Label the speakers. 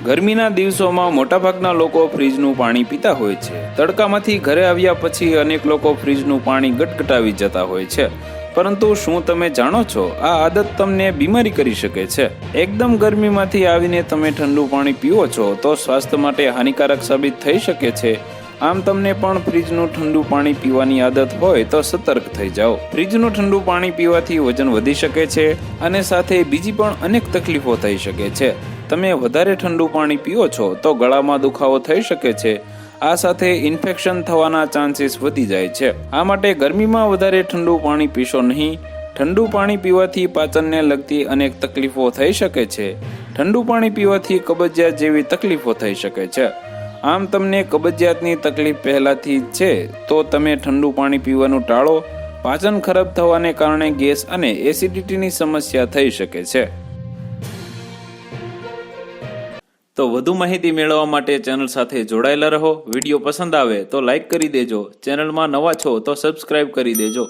Speaker 1: ગરમીના દિવસોમાં મોટાભાગના લોકો ફ્રીજનું પાણી પીતા હોય છે. તડકામાંથી ઘરે આવ્યા પછી અનેક લોકો ફ્રીજનું પાણી ગટગટાવી જતા હોય છે. પરંતુ શું તમે જાણો છો, આ આદત તમને બીમારી કરી શકે છે. એકદમ ગરમીમાંથી આવીને તમે ઠંડુ પાણી પીવો છો તો સ્વાસ્થ્ય માટે હાનિકારક સાબિત થઈ શકે છે. આમ તમને પણ ફ્રીજનું ઠંડુ પાણી પીવાની આદત હોય તો સતર્ક થઈ જાઓ. ફ્રીજનું ઠંડુ પાણી પીવાથી વજન વધી શકે છે અને સાથે બીજી પણ અનેક તકલીફો થઈ શકે છે. તમે વધારે ઠંડુ પાણી પીઓ છો તો ગળામાં દુખાવો થઈ શકે છે. આ સાથે ઇન્ફેક્શન થવાના ચાન્સીસ વધી જાય છે. આ માટે ગરમીમાં વધારે ઠંડુ પાણી પીશો નહીં. ઠંડુ પાણી પીવાથી પાચનને લગતી અનેક તકલીફો થઈ શકે છે. ઠંડુ પાણી પીવાથી કબજિયાત જેવી તકલીફો થઈ શકે છે. આમ તમને કબજિયાતની તકલીફ પહેલાથી છે તો તમે ઠંડુ પાણી પીવાનું ટાળો. પાચન ખરાબ થવાને કારણે ગેસ અને એસિડિટીની સમસ્યા થઈ શકે છે. તો વધુ માહિતી મેળવવા માટે ચેનલ સાથે જોડાયેલા રહો. વિડીયો પસંદ આવે તો લાઈક કરી દેજો. ચેનલમાં નવા છો તો સબસ્ક્રાઇબ કરી દેજો.